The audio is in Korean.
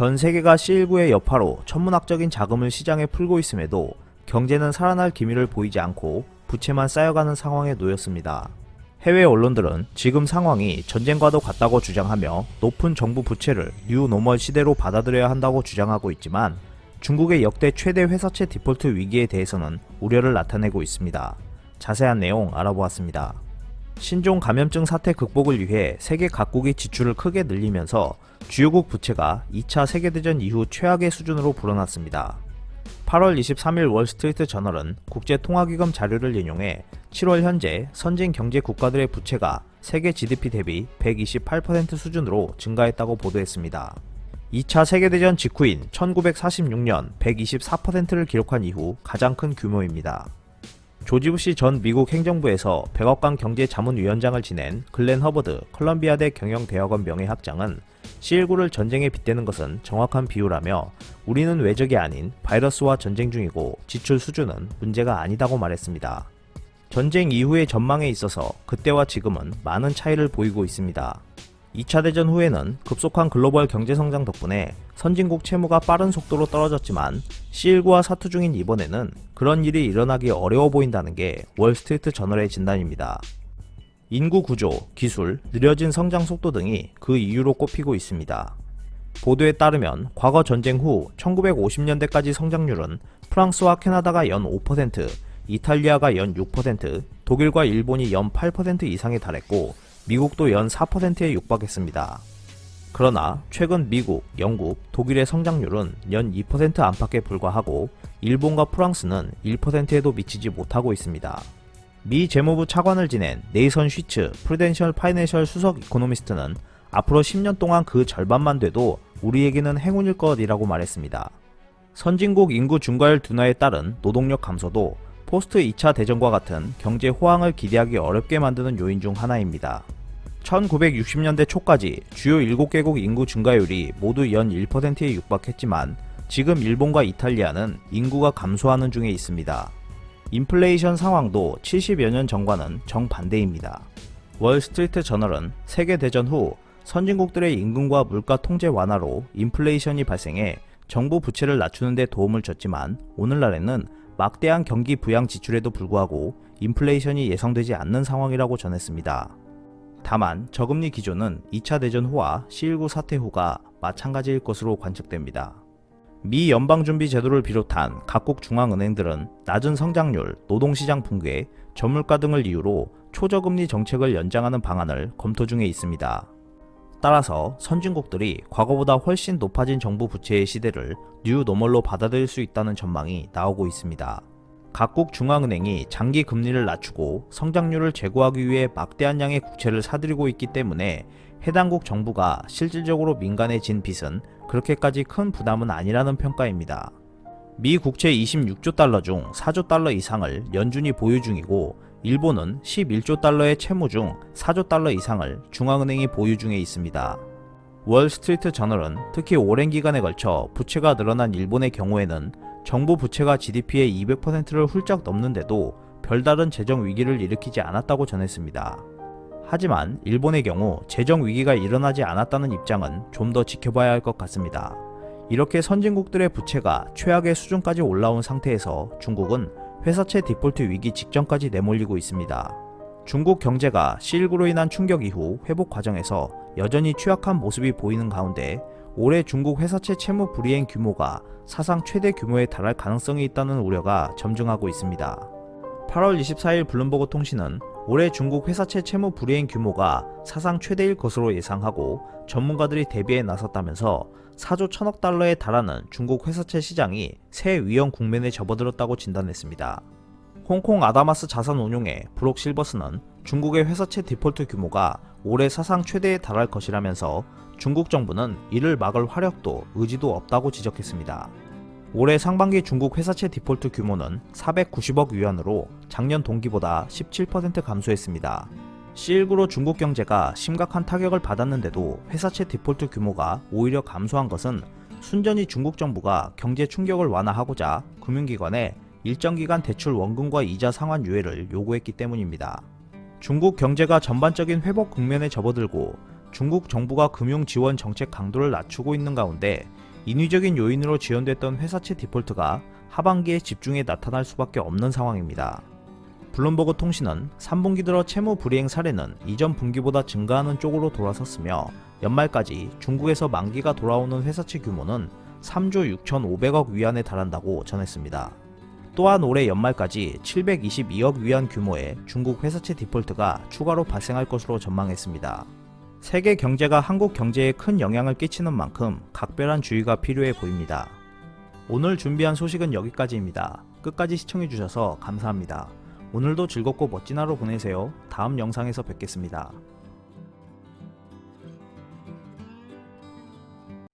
전 세계가 C19의 여파로 천문학적인 자금을 시장에 풀고 있음에도 경제는 살아날 기미를 보이지 않고 부채만 쌓여가는 상황에 놓였습니다. 해외 언론들은 지금 상황이 전쟁과도 같다고 주장하며 높은 정부 부채를 뉴노멀 시대로 받아들여야 한다고 주장하고 있지만 중국의 역대 최대 회사채 디폴트 위기에 대해서는 우려를 나타내고 있습니다. 자세한 내용 알아보았습니다. 신종 감염증 사태 극복을 위해 세계 각국이 지출을 크게 늘리면서 주요국 부채가 2차 세계대전 이후 최악의 수준으로 불어났습니다. 8월 23일 월스트리트 저널은 국제통화기금 자료를 인용해 7월 현재 선진 경제 국가들의 부채가 세계 GDP 대비 128% 수준으로 증가했다고 보도했습니다. 2차 세계대전 직후인 1946년 124%를 기록한 이후 가장 큰 규모입니다. 조지 부시 전 미국 행정부에서 백악관 경제자문위원장을 지낸 글렌 허버드 컬럼비아대 경영대학원 명예학장은 C19를 전쟁에 빗대는 것은 정확한 비유라며 우리는 외적이 아닌 바이러스와 전쟁 중이고 지출 수준은 문제가 아니다고 말했습니다. 전쟁 이후의 전망에 있어서 그때와 지금은 많은 차이를 보이고 있습니다. 2차 대전 후에는 급속한 글로벌 경제성장 덕분에 선진국 채무가 빠른 속도로 떨어졌지만 C19와 사투 중인 이번에는 그런 일이 일어나기 어려워 보인다는 게 월스트리트 저널의 진단입니다. 인구 구조, 기술, 느려진 성장 속도 등이 그 이유로 꼽히고 있습니다. 보도에 따르면 과거 전쟁 후 1950년대까지 성장률은 프랑스와 캐나다가 연 5%, 이탈리아가 연 6%, 독일과 일본이 연 8% 이상에 달했고 미국도 연 4%에 육박했습니다. 그러나 최근 미국, 영국, 독일의 성장률은 연 2% 안팎에 불과하고 일본과 프랑스는 1%에도 미치지 못하고 있습니다. 미 재무부 차관을 지낸 네이선 쉬츠 프루덴셜 파이낸셜 수석 이코노미스트는 앞으로 10년 동안 그 절반만 돼도 우리에게는 행운일 것이라고 말했습니다. 선진국 인구 증가율 둔화에 따른 노동력 감소도 포스트 2차 대전과 같은 경제 호황을 기대하기 어렵게 만드는 요인 중 하나입니다. 1960년대 초까지 주요 7개국 인구 증가율이 모두 연 1%에 육박했지만 지금 일본과 이탈리아는 인구가 감소하는 중에 있습니다. 인플레이션 상황도 70여 년 전과는 정반대입니다. 월스트리트 저널은 세계대전 후 선진국들의 임금과 물가 통제 완화로 인플레이션이 발생해 정부 부채를 낮추는 데 도움을 줬지만 오늘날에는 막대한 경기 부양 지출에도 불구하고 인플레이션이 예상되지 않는 상황이라고 전했습니다. 다만 저금리 기조는 2차 대전 후와 C19 사태 후가 마찬가지일 것으로 관측됩니다. 미 연방준비제도를 비롯한 각국 중앙은행들은 낮은 성장률, 노동시장 붕괴, 저물가 등을 이유로 초저금리 정책을 연장하는 방안을 검토 중에 있습니다. 따라서 선진국들이 과거보다 훨씬 높아진 정부 부채의 시대를 뉴노멀로 받아들일 수 있다는 전망이 나오고 있습니다. 각국 중앙은행이 장기 금리를 낮추고 성장률을 제고하기 위해 막대한 양의 국채를 사들이고 있기 때문에 해당국 정부가 실질적으로 민간에 진 빚은 그렇게까지 큰 부담은 아니라는 평가입니다. 미 국채 26조 달러 중 4조 달러 이상을 연준이 보유 중이고 일본은 11조 달러의 채무 중 4조 달러 이상을 중앙은행이 보유 중에 있습니다. 월스트리트 저널은 특히 오랜 기간에 걸쳐 부채가 늘어난 일본의 경우에는 정부 부채가 GDP의 200%를 훌쩍 넘는데도 별다른 재정 위기를 일으키지 않았다고 전했습니다. 하지만 일본의 경우 재정 위기가 일어나지 않았다는 입장은 좀 더 지켜봐야 할 것 같습니다. 이렇게 선진국들의 부채가 최악의 수준까지 올라온 상태에서 중국은 회사채 디폴트 위기 직전까지 내몰리고 있습니다. 중국 경제가 C19로 인한 충격 이후 회복 과정에서 여전히 취약한 모습이 보이는 가운데 올해 중국 회사채 채무 불이행 규모가 사상 최대 규모에 달할 가능성이 있다는 우려가 점증하고 있습니다. 8월 24일 블룸버그 통신은 올해 중국 회사채 채무 불이행 규모가 사상 최대일 것으로 예상하고 전문가들이 대비에 나섰다면서 4조 1000억 달러에 달하는 중국 회사채 시장이 새 위험 국면에 접어들었다고 진단했습니다. 홍콩 아다마스 자산운용의 브록 실버스는 중국의 회사채 디폴트 규모가 올해 사상 최대에 달할 것이라면서 중국 정부는 이를 막을 화력도 의지도 없다고 지적했습니다. 올해 상반기 중국 회사채 디폴트 규모는 490억 위안으로 작년 동기보다 17% 감소했습니다. C19로 중국 경제가 심각한 타격을 받았는데도 회사채 디폴트 규모가 오히려 감소한 것은 순전히 중국 정부가 경제 충격을 완화하고자 금융기관에 일정 기간 대출 원금과 이자 상환 유예를 요구했기 때문입니다. 중국 경제가 전반적인 회복 국면에 접어들고 중국 정부가 금융 지원 정책 강도를 낮추고 있는 가운데 인위적인 요인으로 지연됐던 회사채 디폴트가 하반기에 집중해 나타날 수밖에 없는 상황입니다. 블룸버그 통신은 3분기 들어 채무 불이행 사례는 이전 분기보다 증가하는 쪽으로 돌아섰으며 연말까지 중국에서 만기가 돌아오는 회사채 규모는 3조 6,500억 위안에 달한다고 전했습니다. 또한 올해 연말까지 722억 위안 규모의 중국 회사채 디폴트가 추가로 발생할 것으로 전망했습니다. 세계 경제가 한국 경제에 큰 영향을 끼치는 만큼 각별한 주의가 필요해 보입니다. 오늘 준비한 소식은 여기까지입니다. 끝까지 시청해주셔서 감사합니다. 오늘도 즐겁고 멋진 하루 보내세요. 다음 영상에서 뵙겠습니다.